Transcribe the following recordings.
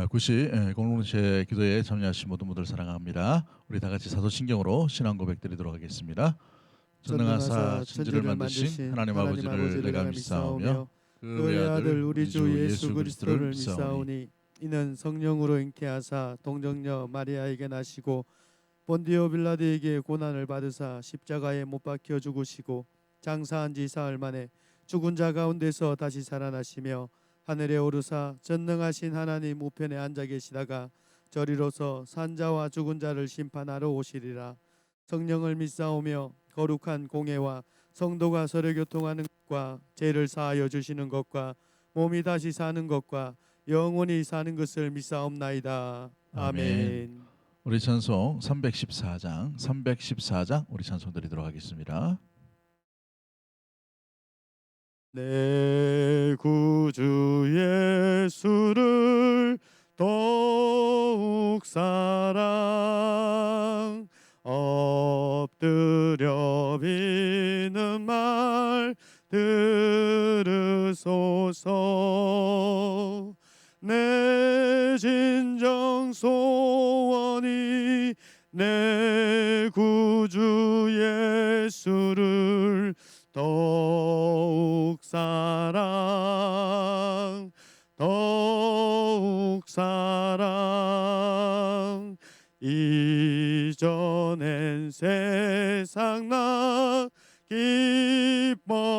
구시 공동체 기도에 참여하신 모든 분들 사랑합니다. 우리 다 같이 사도신경으로 신앙 고백드리도록 하겠습니다. 전능하사 전능하사 천지를 천지를 만드신 만드신 하나님 하나님 아버지를 아버지를 내가 내가 믿사오며 믿사오며 그 그의 외아들 아들 우리 우리 주 주 예수 예수 그리스도를 그리스도를 믿사오니 믿사오니 이는 성령으로 잉태하사 동정녀 마리아에게 나시고 본디오 빌라드에게 고난을 받으사 십자가에 못 박혀 죽으시고 장사한 지 사흘 만에 죽은 자 가운데서 다시 살아나시며 하늘에 오르사 전능하신 하나님 우편에 앉아 계시다가 저리로서 산자와 죽은 자를 심판하러 오시리라. 성령을 믿사오며 거룩한 공예와 성도가 서로 교통하는 것과 죄를 사하여 주시는 것과 몸이 다시 사는 것과 영원히 사는 것을 믿사옵나이다. 아멘. 아멘. 우리 찬송 314장 우리 찬송 드리도록 하겠습니다. 내 구주 예수를 더욱 사랑 엎드려 비는 말 들으소서. 내 진정 소원이 내 구주 예수를 더욱 사랑 이전엔 세상 나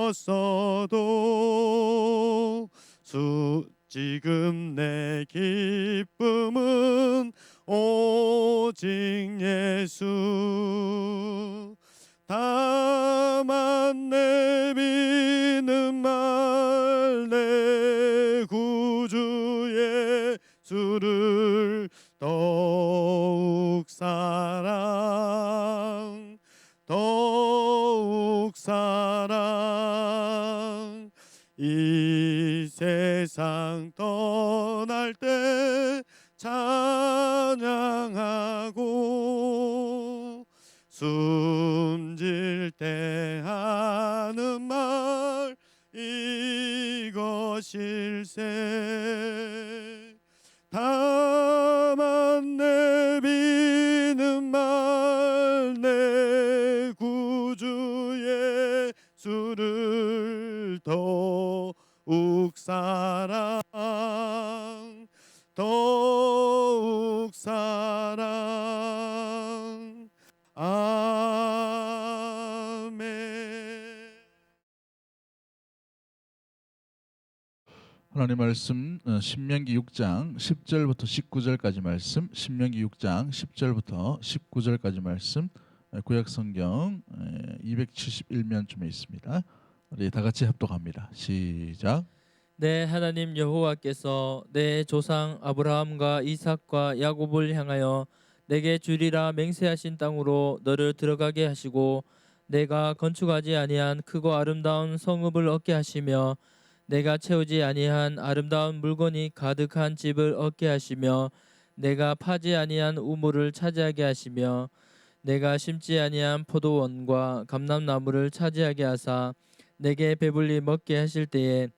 기뻤어도 지금 내 기쁨은 오직 예수. 다만 내미는 말 내 구주 예수를 더욱 사랑 이 세상 떠날 때 찬양하고 숨질 때 하는 말 이것일세. 다만 내비는 말 내 구주 예수를 더욱 사랑 아멘. 하나님 말씀 신명기 6장 10절부터 19절까지 말씀, 신명기 6장 10절부터 19절까지 말씀, 구약 성경 271면쯤에 있습니다. 우리 다 같이 합독합니다. 시작. 내 하나님 여호와께서 내 조상 아브라함과 이삭과 야곱을 향하여 내게 주리라 맹세하신 땅으로 너를 들어가게 하시고 내가 건축하지 아니한 크고 아름다운 성읍을 얻게 하시며 내가 채우지 아니한 아름다운 물건이 가득한 집을 얻게 하시며 내가 파지 아니한 우물을 차지하게 하시며 내가 심지 아니한 포도원과 감람나무를 차지하게 하사 내게 배불리 먹게 하실 때에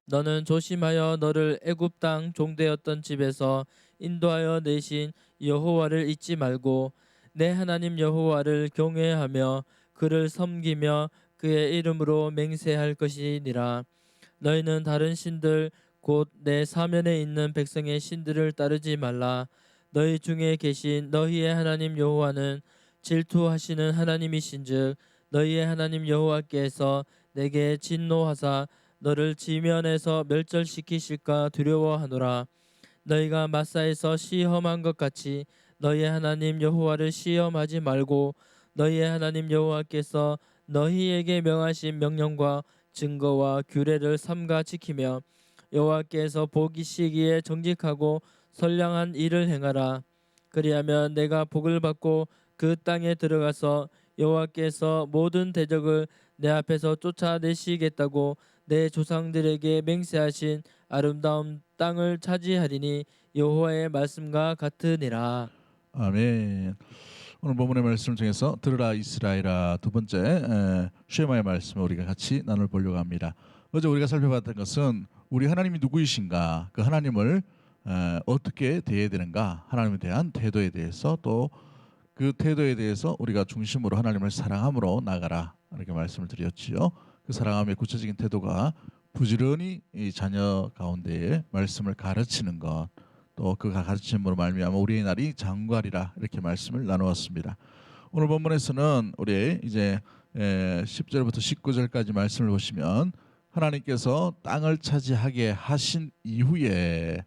너는 조심하여 너를 애굽 땅 종되었던 집에서 인도하여 내신 여호와를 잊지 말고 내 하나님 여호와를 경외하며 그를 섬기며 그의 이름으로 맹세할 것이니라. 너희는 다른 신들 곧 내 사면에 있는 백성의 신들을 따르지 말라. 너희 중에 계신 너희의 하나님 여호와는 질투하시는 하나님이신즉 너희의 하나님 여호와께서 내게 진노하사 너를 지면에서 멸절시키실까 두려워하노라. 너희가 마사에서 시험한 것 같이 너희의 하나님 여호와를 시험하지 말고 너희의 하나님 여호와께서 너희에게 명하신 명령과 증거와 규례를 삼가 지키며 여호와께서 보기시기에 정직하고 선량한 일을 행하라. 그리하면 내가 복을 받고 그 땅에 들어가서 여호와께서 모든 대적을 내 앞에서 쫓아내시겠다고 내 조상들에게 맹세하신 아름다운 땅을 차지하리니 여호와의 말씀과 같으니라. 아멘. 오늘 본문의 말씀 중에서 들으라 이스라엘아 두 번째 쉐마의 말씀을 우리가 같이 나눠보려고 합니다. 어제 우리가 살펴봤던 것은 우리 하나님이 누구이신가, 그 하나님을 어떻게 대해야 되는가, 하나님에 대한 태도에 대해서, 또 그 태도에 대해서 우리가 중심으로 하나님을 사랑함으로 나가라, 이렇게 말씀을 드렸지요. 그 사랑함의 구체적인 태도가 부지런히 이 자녀 가운데에 말씀을 가르치는 것, 또 그 가르침으로 말미암아 우리의 날이 장구하리라, 이렇게 말씀을 나누었습니다. 오늘 본문에서는 우리 이제 10절부터 19절까지 말씀을 보시면 하나님께서 땅을 차지하게 하신 이후에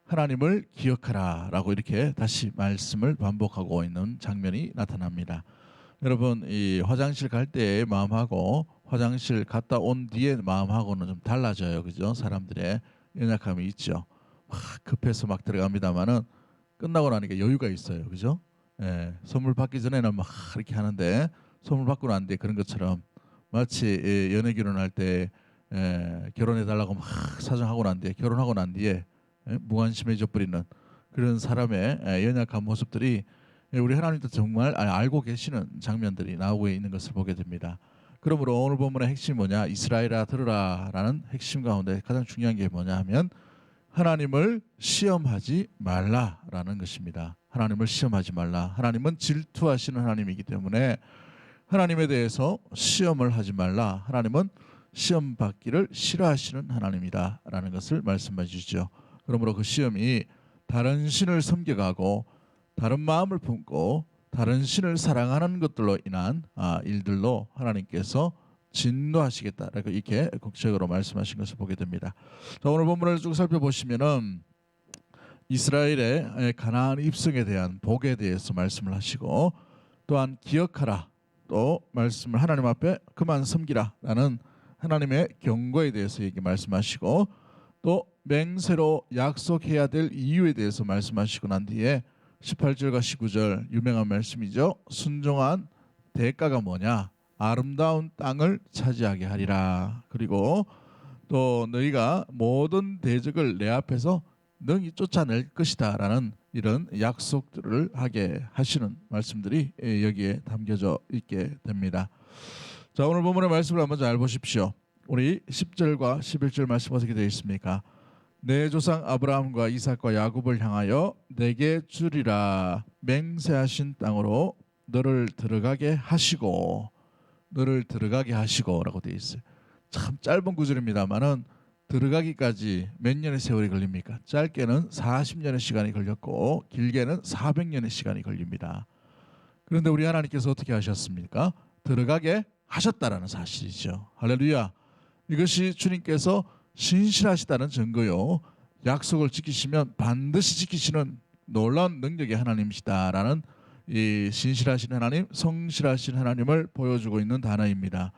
하나님을 기억하라라고 이렇게 다시 말씀을 반복하고 있는 장면이 나타납니다. 여러분, 이 화장실 갈 때의 마음하고 화장실 갔다 온 뒤의 마음하고는 좀 달라져요, 그죠? 사람들의 연약함이 있죠. 막 급해서 막 들어갑니다만은 끝나고 나니까 여유가 있어요, 그죠? 선물 받기 전에는 막 이렇게 하는데 선물 받고 난 뒤에 그런 것처럼 마치 연애 결혼할 때 결혼해 달라고 막 사정하고 난 뒤에, 결혼하고 난 뒤에 무관심해져 버리는 그런 사람의 연약한 모습들이 우리 하나님도 정말 알고 계시는 장면들이 나오고 있는 것을 보게 됩니다. 그러므로 오늘 본문의 핵심이 뭐냐, 이스라엘아 들으라라는 핵심 가운데 가장 중요한 게 뭐냐 하면 하나님을 시험하지 말라라는 것입니다. 하나님을 시험하지 말라. 하나님은 질투하시는 하나님이기 때문에 하나님에 대해서 시험을 하지 말라. 하나님은 시험 받기를 싫어하시는 하나님이다라는 것을 말씀해 주시죠. 그러므로 그 시험이 다른 신을 섬겨가고 다른 마음을 품고 다른 신을 사랑하는 것들로 인한 일들로 하나님께서 진노하시겠다라고 이렇게 국적으로 말씀하신 것을 보게 됩니다. 자, 오늘 본문을 쭉 살펴보시면은 이스라엘의 가나안 입성에 대한 복에 대해서 말씀을 하시고, 또한 기억하라, 또 말씀을 하나님 앞에 그만 섬기라라는 하나님의 경고에 대해서 얘기 말씀하시고, 또 맹세로 약속해야 될 이유에 대해서 말씀하시고 난 뒤에 18절과 19절 유명한 말씀이죠. 순종한 대가가 뭐냐? 아름다운 땅을 차지하게 하리라. 그리고 또 너희가 모든 대적을 내 앞에서 능히 쫓아낼 것이다 라는 이런 약속들을 하게 하시는 말씀들이 여기에 담겨져 있게 됩니다. 자, 오늘 본문의 말씀을 한번 잘 보십시오. 우리 10절과 11절 말씀 어떻게 되어 있습니까? 내 조상 아브라함과 이삭과 야곱을 향하여 내게 주리라 맹세하신 땅으로 너를 들어가게 하시고, 너를 들어가게 하시고라고 되어 있어요. 참 짧은 구절입니다만은 들어가기까지 몇 년의 세월이 걸립니까? 짧게는 40년의 시간이 걸렸고 길게는 400년의 시간이 걸립니다. 그런데 우리 하나님께서 어떻게 하셨습니까? 들어가게 하셨다라는 사실이죠. 할렐루야. 이것이 주님께서 신실하시다는 증거요, 약속을 지키시면 반드시 지키시는 놀라운 능력의 하나님이시다라는 이 신실하신 하나님, 성실하신 하나님을 보여주고 있는 단어입니다.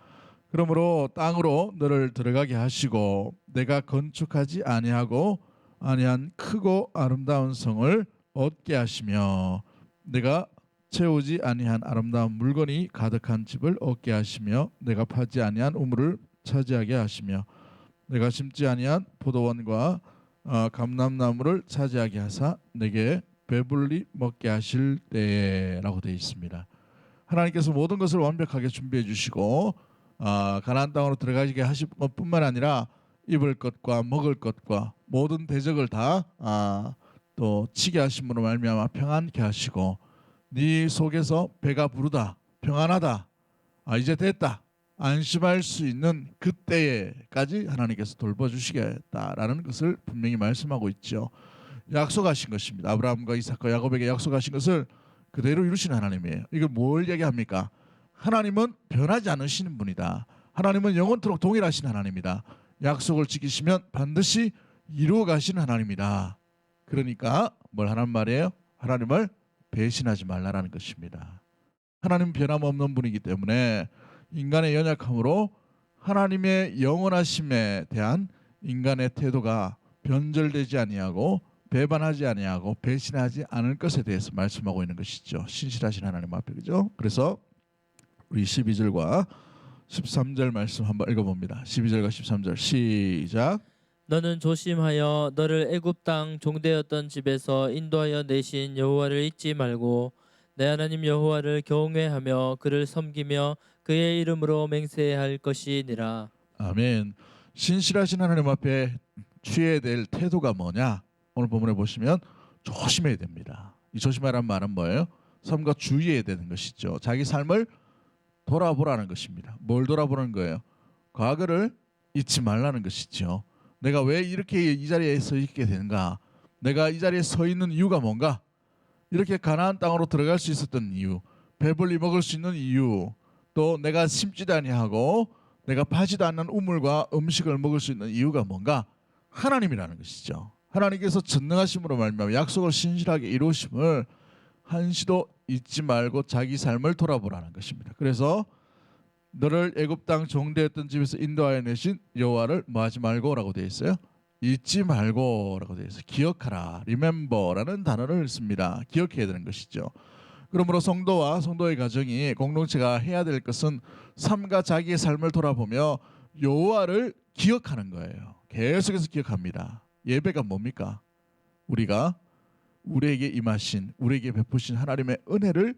그러므로 땅으로 너를 들어가게 하시고 내가 건축하지 아니한 크고 아름다운 성을 얻게 하시며 내가 채우지 아니한 아름다운 물건이 가득한 집을 얻게 하시며 내가 파지 아니한 우물을 차지하게 하시며 내가 심지 아니한 포도원과 감람나무를 차지하게 하사 내게 배불리 먹게 하실 때라고 되어 있습니다. 하나님께서 모든 것을 완벽하게 준비해 주시고 가나안 땅으로 들어가게 하실 것뿐만 아니라 입을 것과 먹을 것과 모든 대적을 다 또 치게 하심으로 말미암아 평안케 하시고, 네 속에서 배가 부르다, 평안하다, 이제 됐다, 안심할 수 있는 그때에까지 하나님께서 돌봐주시겠다라는 것을 분명히 말씀하고 있죠. 약속하신 것입니다. 아브라함과 이삭과 야곱에게 약속하신 것을 그대로 이루시는 하나님이에요. 이걸 뭘 얘기합니까? 하나님은 변하지 않으시는 분이다. 하나님은 영원토록 동일하신 하나님이다. 약속을 지키시면 반드시 이루어 가시는 하나님이다. 그러니까 뭘 하란 말이에요? 하나님을 배신하지 말라라는 것입니다. 하나님은 변함없는 분이기 때문에 인간의 연약함으로 하나님의 영원하심에 대한 인간의 태도가 변절되지 아니하고 배반하지 아니하고 배신하지 않을 것에 대해서 말씀하고 있는 것이죠. 신실하신 하나님 앞에, 그죠? 그래서 우리 12절과 13절 말씀 한번 읽어봅니다. 12절과 13절 시작. 너는 조심하여 너를 애굽 땅 종되었던 집에서 인도하여 내신 여호와를 잊지 말고 내 하나님 여호와를 경외하며 그를 섬기며 그의 이름으로 맹세해야 할 것이니라. 아멘. 신실하신 하나님 앞에 취해야 될 태도가 뭐냐? 오늘 본문에 보시면 조심해야 됩니다. 이 조심하라는 말은 뭐예요? 삶과 주의해야 되는 것이죠. 자기 삶을 돌아보라는 것입니다. 뭘 돌아보는 거예요? 과거를 잊지 말라는 것이죠. 내가 왜 이렇게 이 자리에 서 있게 되는가? 내가 이 자리에 서 있는 이유가 뭔가? 이렇게 가나안 땅으로 들어갈 수 있었던 이유, 배불리 먹을 수 있는 이유, 또 내가 심지도 아니하고 내가 파지도 않는 우물과 음식을 먹을 수 있는 이유가 뭔가? 하나님이라는 것이죠. 하나님께서 전능하심으로 말미암아 약속을 신실하게 이루심을 한시도 잊지 말고 자기 삶을 돌아보라는 것입니다. 그래서 너를 애굽 땅 종되었던 집에서 인도하여 내신 여호와를 뭐하지 말고라고 되어 있어요. 잊지 말고라고 되어 있어요. 기억하라, remember라는 단어를 씁니다. 기억해야 되는 것이죠. 그러므로 성도와 성도의 가정이 공동체가 해야 될 것은 삶과 자기의 삶을 돌아보며 여호와를 기억하는 거예요. 계속해서 기억합니다. 예배가 뭡니까? 우리가 우리에게 임하신, 우리에게 베푸신 하나님의 은혜를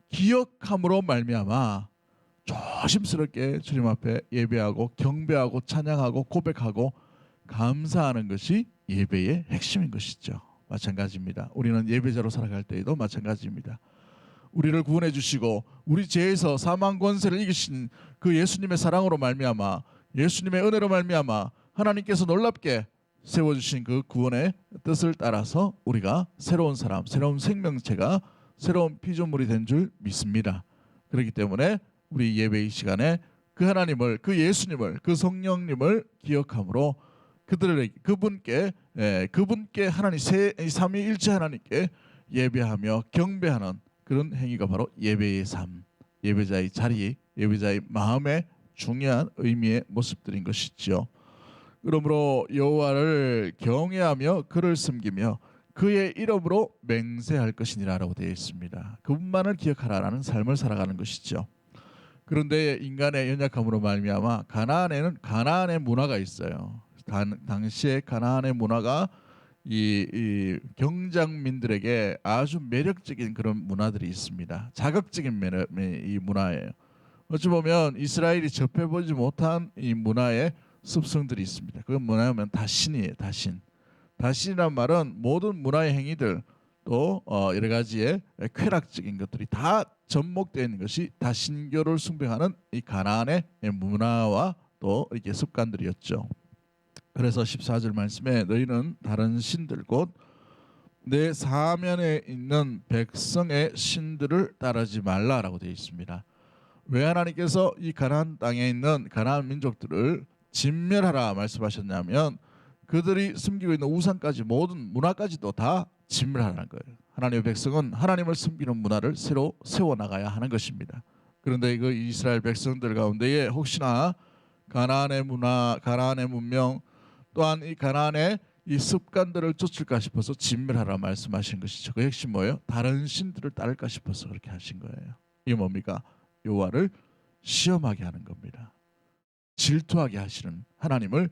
기억함으로 말미암아 조심스럽게 주님 앞에 예배하고 경배하고 찬양하고 고백하고 감사하는 것이 예배의 핵심인 것이죠. 마찬가지입니다. 우리는 예배자로 살아갈 때에도 마찬가지입니다. 우리를 구원해 주시고 우리 죄에서 사망 권세를 이기신 그 예수님의 사랑으로 말미암아, 예수님의 은혜로 말미암아 하나님께서 놀랍게 세워주신 그 구원의 뜻을 따라서 우리가 새로운 사람, 새로운 생명체가, 새로운 피조물이 된 줄 믿습니다. 그렇기 때문에 우리 예배 이 시간에 그 하나님을, 그 예수님을, 그 성령님을 기억함으로 그분께 하나님 삼위일체 하나님께 예배하며 경배하는 그런 행위가 바로 예배의 삶, 예배자의 자리, 예배자의 마음의 중요한 의미의 모습들인 것이죠. 그러므로 여호와를 경외하며 그를 섬기며 그의 이름으로 맹세할 것이니라라고 되어 있습니다. 그분만을 기억하라라는 삶을 살아가는 것이죠. 그런데 인간의 연약함으로 말미암아 가나안에는 가나안의 문화가 있어요. 당시에 가나안의 문화가 이 경장민들에게 아주 매력적인 그런 문화들이 있습니다. 자극적인 이 문화예요. 어찌 보면 이스라엘이 접해보지 못한 이 문화의 습성들이 있습니다. 그건 뭐냐면 다신이에요. 다신이란 말은 모든 문화의 행위들 또 여러 가지의 쾌락적인 것들이 다 접목되어 있는 것이 다신교를 숭배하는 이 가나안의 문화와 또 이렇게 습관들이었죠. 그래서 14절 말씀에 너희는 다른 신들 곧 내 사면에 있는 백성의 신들을 따르지 말라라고 되어 있습니다. 왜 하나님께서 이 가나안 땅에 있는 가나안 민족들을 진멸하라 말씀하셨냐면 그들이 숨기고 있는 우상까지 모든 문화까지도 다 진멸하라는 거예요. 하나님의 백성은 하나님을 숨기는 문화를 새로 세워나가야 하는 것입니다. 그런데 그 이스라엘 백성들 가운데에 혹시나 가나안의 문화, 가나안의 문명 또한 이 가나안의 이 습관들을 쫓을까 싶어서 진멸하라 말씀하신 것이죠. 그 핵심 뭐예요? 다른 신들을 따를까 싶어서 그렇게 하신 거예요. 이게 뭡니까? 여호와를 시험하게 하는 겁니다. 질투하게 하시는 하나님을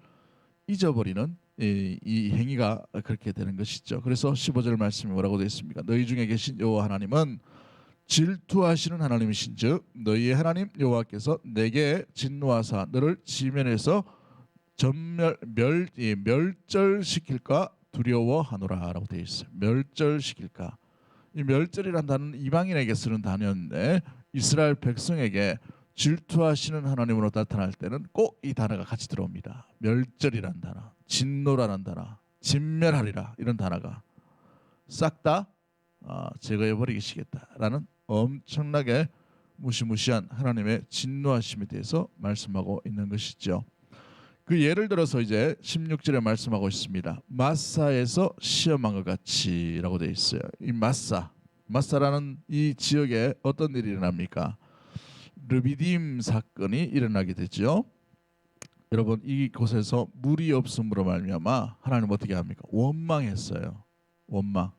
잊어버리는 이 행위가 그렇게 되는 것이죠. 그래서 15절 말씀이 뭐라고 되어 있습니까? 너희 중에 계신 여호와 하나님은 질투하시는 하나님이신즉 너희의 하나님 여호와께서 내게 진노하사 너를 지면에서 멸절시킬까 두려워하노라라고 되어 있어요. 멸절시킬까. 이 멸절이란 단어는 이방인에게 쓰는 단어인데 이스라엘 백성에게 질투하시는 하나님으로 나타날 때는 꼭 이 단어가 같이 들어옵니다. 멸절이란 단어, 진노라는 단어, 진멸하리라 이런 단어가 싹 다 제거해 버리시겠다라는 엄청나게 무시무시한 하나님의 진노하심에 대해서 말씀하고 있는 것이죠. 그 예를 들어서 이제 16절에 말씀하고 있습니다. 마사에서 시험한 것 같이라고 되어 있어요. 이 마사라는 이 지역에 어떤 일이 일어납니까? 르비딤 사건이 일어나게 되죠. 여러분 이곳에서 물이 없음으로 말미암아 하나님 어떻게 합니까? 원망했어요. 원망.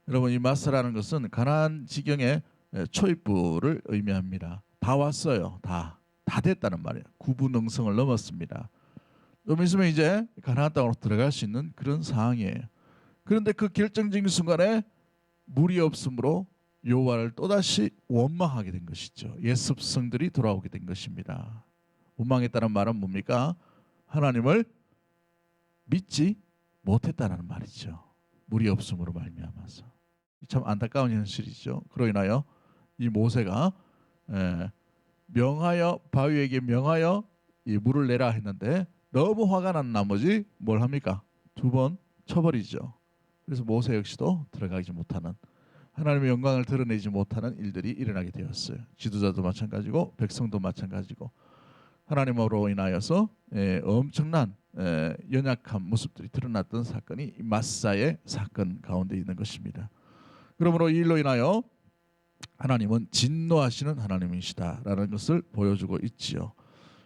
여러분 이 마사라는 것은 가나안 지경의 초입부를 의미합니다. 다 왔어요. 다 됐다는 말이에요. 구부능성을 넘었습니다. 좀 있으면 이제 가나안 땅으로 들어갈 수 있는 그런 상황이에요. 그런데 그 결정적인 순간에 물이 없으므로 여호와를 또다시 원망하게 된 것이죠. 옛 습성들이 돌아오게 된 것입니다. 원망했다는 말은 뭡니까? 하나님을 믿지 못했다는 말이죠. 물이 없음으로 말미암아서. 참 안타까운 현실이죠. 그로 인하여 이 모세가 명하여 바위에게 명하여 이 물을 내라 했는데 너무 화가 난 나머지 뭘 합니까? 2번 쳐버리죠. 그래서 모세 역시도 들어가지 못하는, 하나님의 영광을 드러내지 못하는 일들이 일어나게 되었어요. 지도자도 마찬가지고 백성도 마찬가지고 하나님으로 인하여서 엄청난 연약한 모습들이 드러났던 사건이 마사의 사건 가운데 있는 것입니다. 그러므로 이 일로 인하여 하나님은 진노하시는 하나님이시다라는 것을 보여주고 있지요.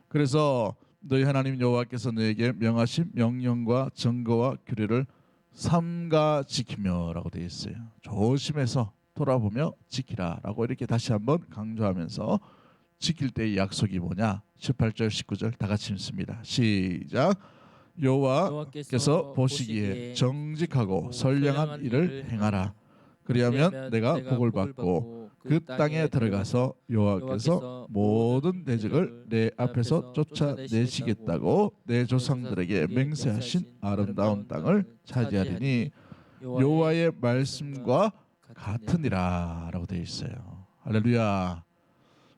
그래서 너희 하나님 여호와께서 너에게 명하신 명령과 증거와 규례를 삼가 지키며라고 되어 있어요. 조심해서 돌아보며 지키라라고 이렇게 다시 한번 강조하면서 지킬 때의 약속이 뭐냐? 18절 19절 다 같이 읽습니다. 시작. 여호와께서 보시기에 정직하고 선량한 일을 행하라. 그리하면 내가 복을 받고 그 땅에 들어가서 여호와께서 모든 대적을 내 앞에서 쫓아내시겠다고 내 조상들에게 맹세하신 아름다운 땅을 차지하리니 여호와의 말씀과 같으니라라고 되어 있어요. 할렐루야.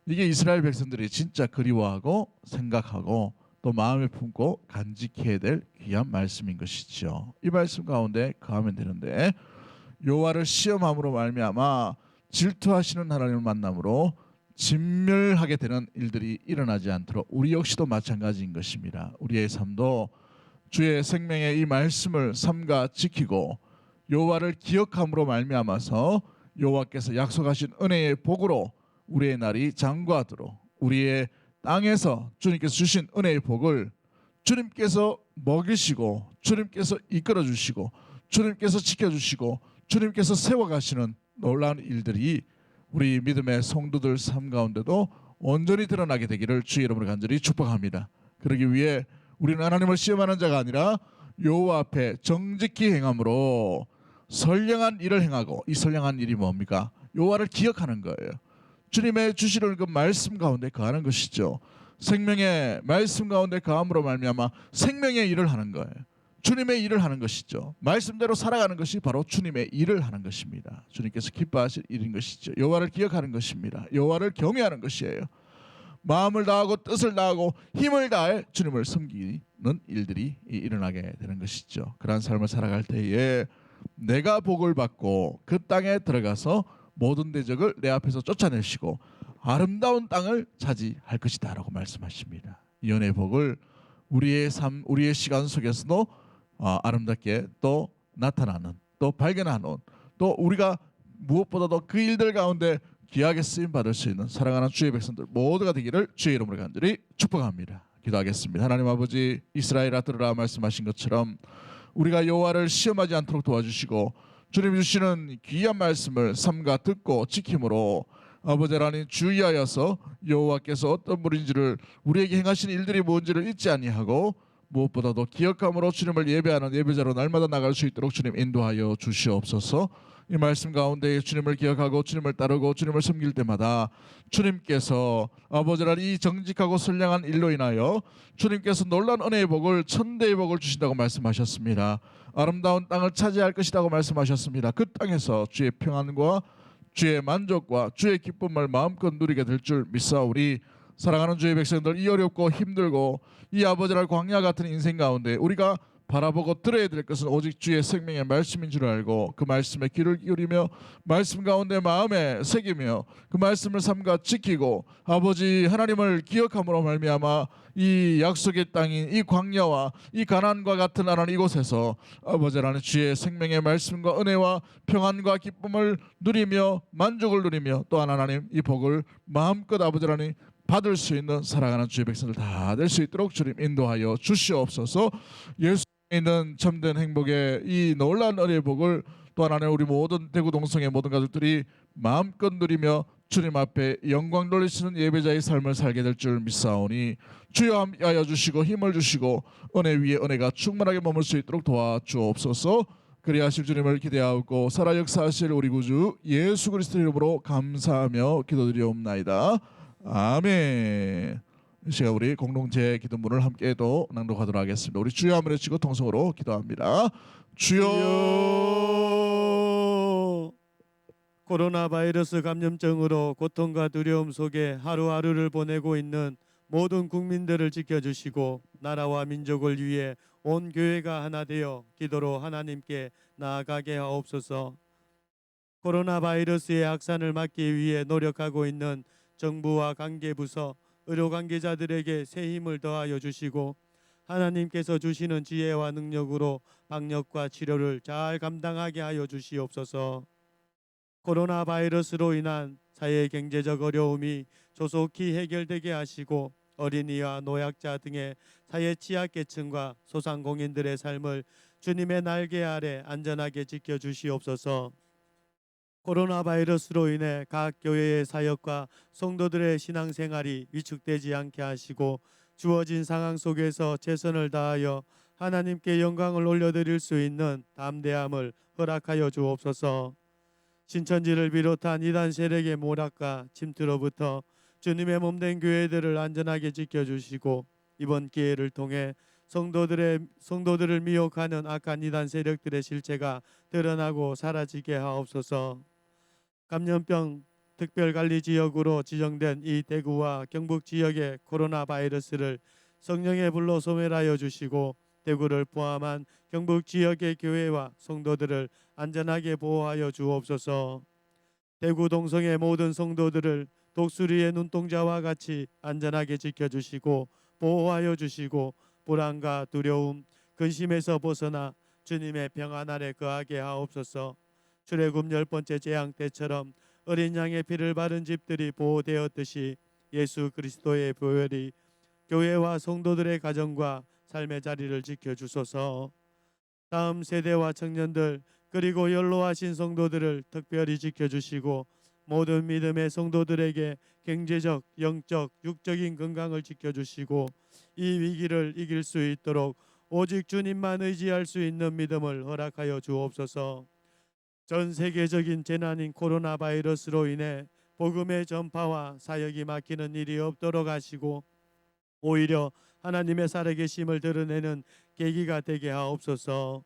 이게 이스라엘 백성들이 진짜 그리워하고 생각하고 또 마음에 품고 간직해야 될 귀한 말씀인 것이죠. 이 말씀 가운데 거하면 되는데 여호와를 시험함으로 말미암아 질투하시는 하나님을 만남으로 진멸하게 되는 일들이 일어나지 않도록 우리 역시도 마찬가지인 것입니다. 우리의 삶도 주의 생명의 이 말씀을 삼가 지키고 여호와를 기억함으로 말미암아서 여호와께서 약속하신 은혜의 복으로 우리의 날이 장구하도록 우리의 땅에서 주님께서 주신 은혜의 복을 주님께서 먹이시고 주님께서 이끌어 주시고 주님께서 지켜주시고 주님께서 세워가시는 놀라운 일들이 우리 믿음의 성도들 삶 가운데도 온전히 드러나게 되기를 주의 이름으로 간절히 축복합니다. 그러기 위해 우리는 하나님을 시험하는 자가 아니라 여호와 앞에 정직히 행함으로 선량한 일을 행하고, 이 선량한 일이 뭡니까? 여호와를 기억하는 거예요. 주님의 주시는 그 말씀 가운데 거하는 것이죠. 생명의 말씀 가운데 거함으로 말미암아 생명의 일을 하는 거예요. 주님의 일을 하는 것이죠. 말씀대로 살아가는 것이 바로 주님의 일을 하는 것입니다. 주님께서 기뻐하실 일인 것이죠. 여호와를 기억하는 것입니다. 여호와를 경외하는 것이에요. 마음을 다하고 뜻을 다하고 힘을 다해 주님을 섬기는 일들이 일어나게 되는 것이죠. 그러한 삶을 살아갈 때에 내가 복을 받고 그 땅에 들어가서 모든 대적을 내 앞에서 쫓아내시고 아름다운 땅을 차지할 것이다 라고 말씀하십니다. 이 은혜의 복을 우리의 삶, 우리의 시간 속에서도 아름답게 또 나타나는, 또 발견하는, 또 우리가 무엇보다도 그 일들 가운데 귀하게 쓰임 받을 수 있는 사랑하는 주의 백성들 모두가 되기를 주의 이름으로 간절히 축복합니다. 기도하겠습니다. 하나님 아버지, 이스라엘아 들으라 말씀하신 것처럼 우리가 여호와를 시험하지 않도록 도와주시고 주님 주시는 귀한 말씀을 삼가 듣고 지킴으로 아버지 하나님 주의하여서 여호와께서 어떤 분인지를, 우리에게 행하신 일들이 뭔지를 잊지 아니하고 무엇보다도 기억함으로 주님을 예배하는 예배자로 날마다 나갈 수 있도록 주님 인도하여 주시옵소서. 이 말씀 가운데 주님을 기억하고 주님을 따르고 주님을 섬길 때마다 주님께서 아버지 하나님 이 정직하고 선량한 일로 인하여 주님께서 놀라운 은혜의 복을, 천대의 복을 주신다고 말씀하셨습니다. 아름다운 땅을 차지할 것이라고 말씀하셨습니다. 그 땅에서 주의 평안과 주의 만족과 주의 기쁨을 마음껏 누리게 될 줄 믿사오리. 사랑하는 주의 백성들, 이 어렵고 힘들고 이 아버지랄 광야 같은 인생 가운데 우리가 바라보고 들어야 될 것은 오직 주의 생명의 말씀인 줄 알고 그 말씀에 귀를 기울이며 말씀 가운데 마음에 새기며 그 말씀을 삼가 지키고 아버지 하나님을 기억함으로 말미암아 이 약속의 땅인 이 광야와 이 가나안과 같은 하나님 이곳에서 아버지 하나님 주의 생명의 말씀과 은혜와 평안과 기쁨을 누리며 만족을 누리며 또한 하나님 이 복을 마음껏 아버지 하나님 받을 수 있는 사랑하는 주의 백성들 다 될 수 있도록 주님 인도하여 주시옵소서. 예수 있는 참된 행복의 이 놀라운 은혜의 복을 또한 하나님 우리 모든 대구 동성의 모든 가족들이 마음껏 누리며 주님 앞에 영광 돌리시는 예배자의 삶을 살게 될 줄 믿사오니 주여 함께하여 주시고 힘을 주시고 은혜 위에 은혜가 충만하게 머물 수 있도록 도와주옵소서. 그리하실 주님을 기대하고 살아 역사하실 우리 구주 예수 그리스도 이름으로 감사하며 기도드리옵나이다. 아멘. 이 시간 우리 공동체 기도문을 함께도 낭독하도록 하겠습니다. 우리 주여 한번 외치고 통성으로 기도합니다. 주여. 주여. 코로나 바이러스 감염증으로 고통과 두려움 속에 하루하루를 보내고 있는 모든 국민들을 지켜주시고 나라와 민족을 위해 온 교회가 하나 되어 기도로 하나님께 나아가게 하옵소서. 코로나 바이러스의 확산을 막기 위해 노력하고 있는 정부와 관계부서, 의료 관계자들에게 새 힘을 더하여 주시고 하나님께서 주시는 지혜와 능력으로 방역과 치료를 잘 감당하게 하여 주시옵소서. 코로나 바이러스로 인한 사회 경제적 어려움이 조속히 해결되게 하시고 어린이와 노약자 등의 사회 취약계층과 소상공인들의 삶을 주님의 날개 아래 안전하게 지켜주시옵소서. 코로나 바이러스로 인해 각 교회의 사역과 성도들의 신앙생활이 위축되지 않게 하시고 주어진 상황 속에서 최선을 다하여 하나님께 영광을 올려드릴 수 있는 담대함을 허락하여 주옵소서. 신천지를 비롯한 이단 세력의 모락과 침투로부터 주님의 몸된 교회들을 안전하게 지켜주시고 이번 기회를 통해 성도들을 미혹하는 악한 이단 세력들의 실체가 드러나고 사라지게 하옵소서. 감염병 특별관리지역으로 지정된 이 대구와 경북 지역의 코로나 바이러스를 성령의 불로 소멸하여 주시고 대구를 포함한 경북 지역의 교회와 성도들을 안전하게 보호하여 주옵소서. 대구 동성의 모든 성도들을 독수리의 눈동자와 같이 안전하게 지켜주시고 보호하여 주시고 불안과 두려움, 근심에서 벗어나 주님의 평안 아래 거하게 하옵소서. 출애굽 10번째 재앙 때처럼 어린 양의 피를 바른 집들이 보호되었듯이 예수 그리스도의 보혈이 교회와 성도들의 가정과 삶의 자리를 지켜주소서. 다음 세대와 청년들 그리고 연로하신 성도들을 특별히 지켜주시고 모든 믿음의 성도들에게 경제적, 영적, 육적인 건강을 지켜주시고 이 위기를 이길 수 있도록 오직 주님만 의지할 수 있는 믿음을 허락하여 주옵소서. 전 세계적인 재난인 코로나 바이러스로 인해 복음의 전파와 사역이 막히는 일이 없도록 하시고 오히려 하나님의 살아계심을 드러내는 계기가 되게 하옵소서.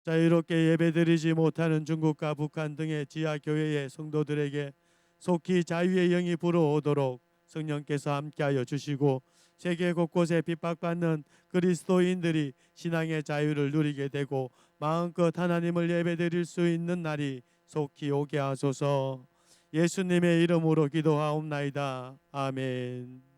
자유롭게 예배드리지 못하는 중국과 북한 등의 지하교회의 성도들에게 속히 자유의 영이 불어오도록 성령께서 함께하여 주시고 세계 곳곳에 핍박받는 그리스도인들이 신앙의 자유를 누리게 되고 마음껏 하나님을 예배드릴 수 있는 날이 속히 오게 하소서. 예수님의 이름으로 기도하옵나이다. 아멘.